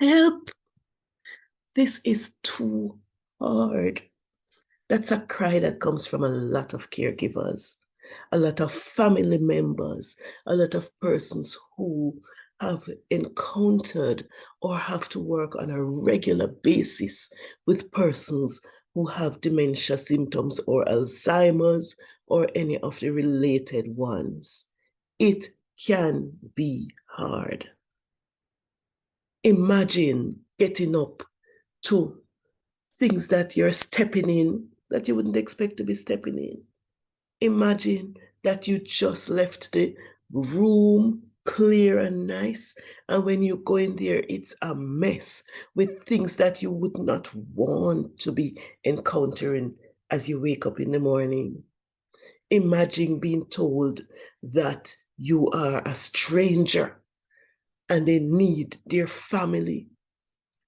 Help. This is too hard. That's a cry that comes from a lot of caregivers, a lot of family members, a lot of persons who have encountered or have to work on a regular basis with persons who have dementia symptoms or Alzheimer's or any of the related ones. It can be hard. Imagine getting up to things that you're stepping in that you wouldn't expect to be stepping in. Imagine that you just left the room clear and nice, and when you go in there, it's a mess with things that you would not want to be encountering as you wake up in the morning. Imagine being told that you are a stranger and they need their family.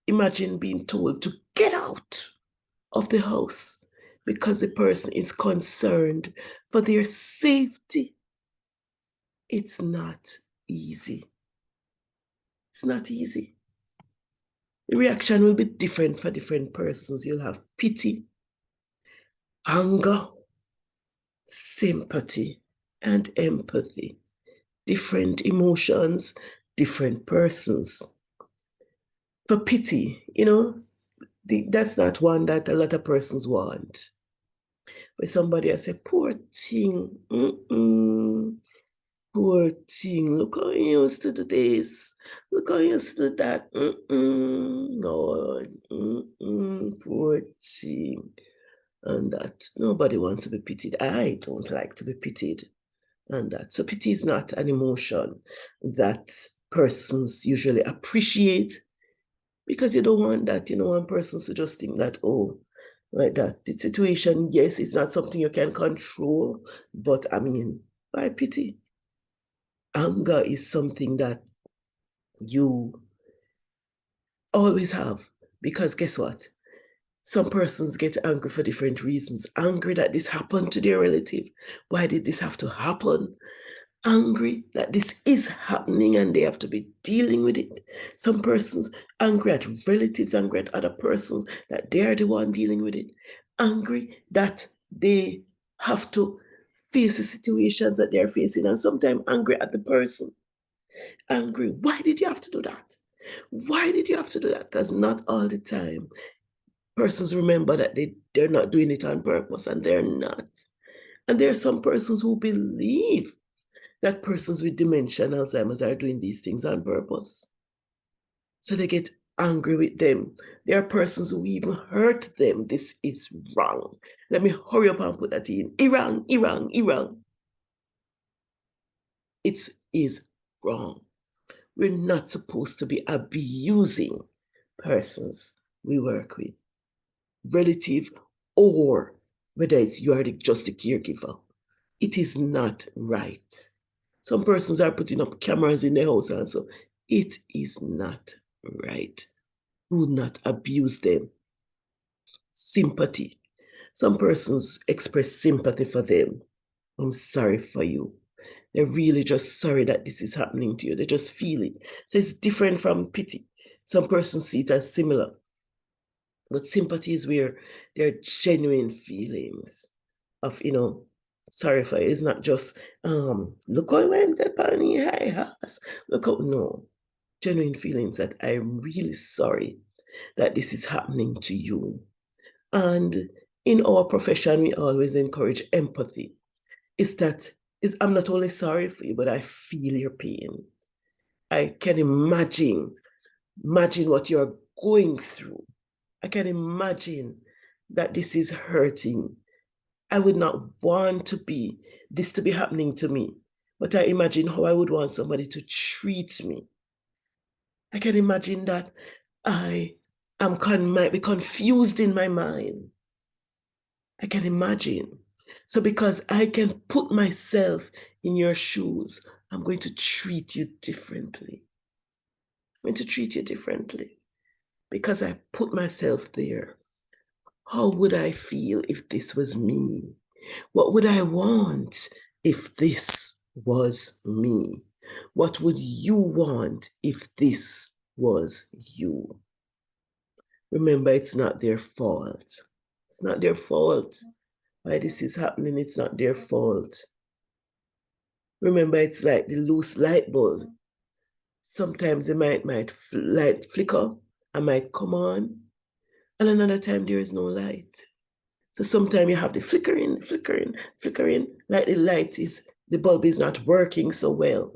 Imagine being told to get out of the house because the person is concerned for their safety. It's not easy. It's not easy. The reaction will be different for different persons. You'll have pity, anger, sympathy, and empathy. Different emotions, different persons. For pity, that's not one that a lot of persons want. Where somebody has said, poor thing, poor thing, look how you used to do this, look how you used to do that, Lord, poor thing. And that nobody wants to be pitied. I don't like to be pitied. And that. So pity is not an emotion that persons usually appreciate, because you don't want that, one person to just think that, oh, like that. The situation, yes, it's not something you can control, but I mean, why pity? Anger is something that you always have, because guess what? Some persons get angry for different reasons. Angry that this happened to their relative. Why did this have to happen? Angry that this is happening and they have to be dealing with it. Some persons angry at relatives, angry at other persons that they are the one dealing with it. Angry that they have to face the situations that they're facing, and sometimes angry at the person. Angry, why did you have to do that? Why did you have to do that? Because not all the time persons remember that they're not doing it on purpose, and they're not. And there are some persons who believe that persons with dementia and Alzheimer's are doing these things on purpose. So they get angry with them. There are persons who even hurt them. This is wrong. Let me hurry up and put that in. Iran. It is wrong. We're not supposed to be abusing persons we work with, relative, or whether it's you are just a caregiver. It is not right. Some persons are putting up cameras in their house, and so it is not right. Do not abuse them. Sympathy. Some persons express sympathy for them. I'm sorry for you. They're really just sorry that this is happening to you. They just feel it. So it's different from pity. Some persons see it as similar. But sympathy is where there are genuine feelings of, sorry for it. It's not just, look how I went upon your high house. Look how, no. Genuine feelings that I'm really sorry that this is happening to you. And in our profession, we always encourage empathy. I'm not only sorry for you, but I feel your pain. I can imagine what you're going through. I can imagine that this is hurting. I would not want this to be happening to me, but I imagine how I would want somebody to treat me. I can imagine that might be confused in my mind. I can imagine. So because I can put myself in your shoes, I'm going to treat you differently. I'm going to treat you differently because I put myself there. How would I feel if this was me? What would I want if this was me? What would you want if this was you. Remember, it's not their fault. It's not their fault. Why this is happening, it's not their fault. Remember, it's like the loose light bulb. Sometimes it might light flicker and might come on, and another time there is no light. So sometimes you have the flickering, like the bulb is not working so well.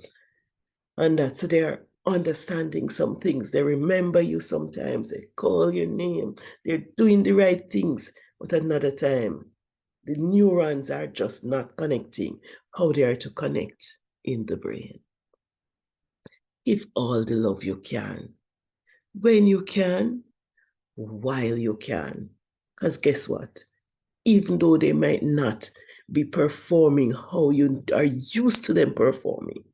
And that, so they're understanding some things. They remember you sometimes, they call your name, they're doing the right things, but another time, the neurons are just not connecting how they are to connect in the brain. Give all the love you can, when you can, while you can. Because guess what? Even though they might not be performing how you are used to them performing,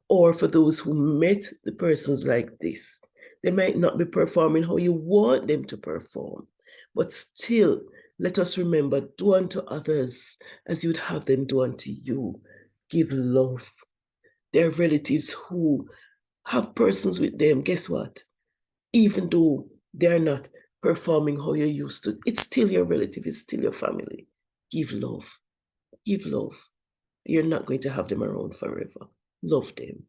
or for those who met the persons like this, they might not be performing how you want them to perform. But still, let us remember, do unto others as you would have them do unto you. Give love. There are relatives who have persons with them. Guess what? Even though they're not performing how you're used to, it's still your relative, it's still your family. Give love. Give love. You're not going to have them around forever. Love them.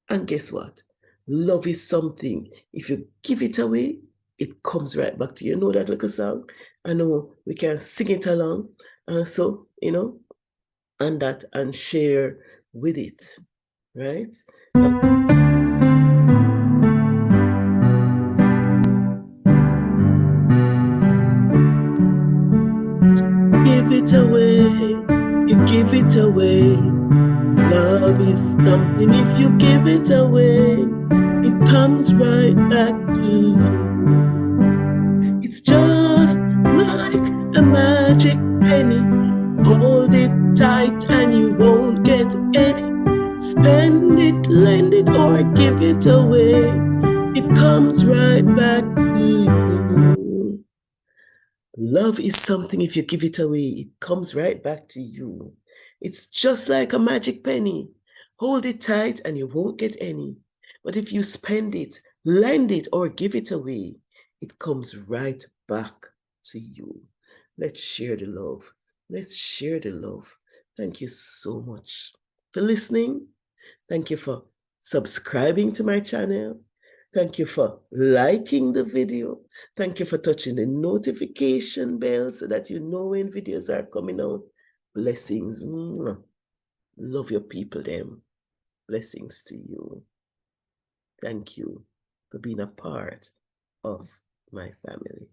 And guess what? Love is something, if you give it away, it comes right back to you. You know that little song? I know we can sing it along. So, and share with it, right? Give it away. You give it away. Love is something, if you give it away, it comes right back to you. It's just like a magic penny. Hold it tight and you won't get any. Spend it, lend it, or give it away. It comes right back to you. Love is something, if you give it away, it comes right back to you. It's just like a magic penny. Hold it tight and you won't get any. But if you spend it, lend it, or give it away, it comes right back to you. Let's share the love. Let's share the love. Thank you so much for listening. Thank you for subscribing to my channel. Thank you for liking the video. Thank you for touching the notification bell so that you know when videos are coming out. Blessings. Love your people, them. Blessings to you. Thank you for being a part of my family.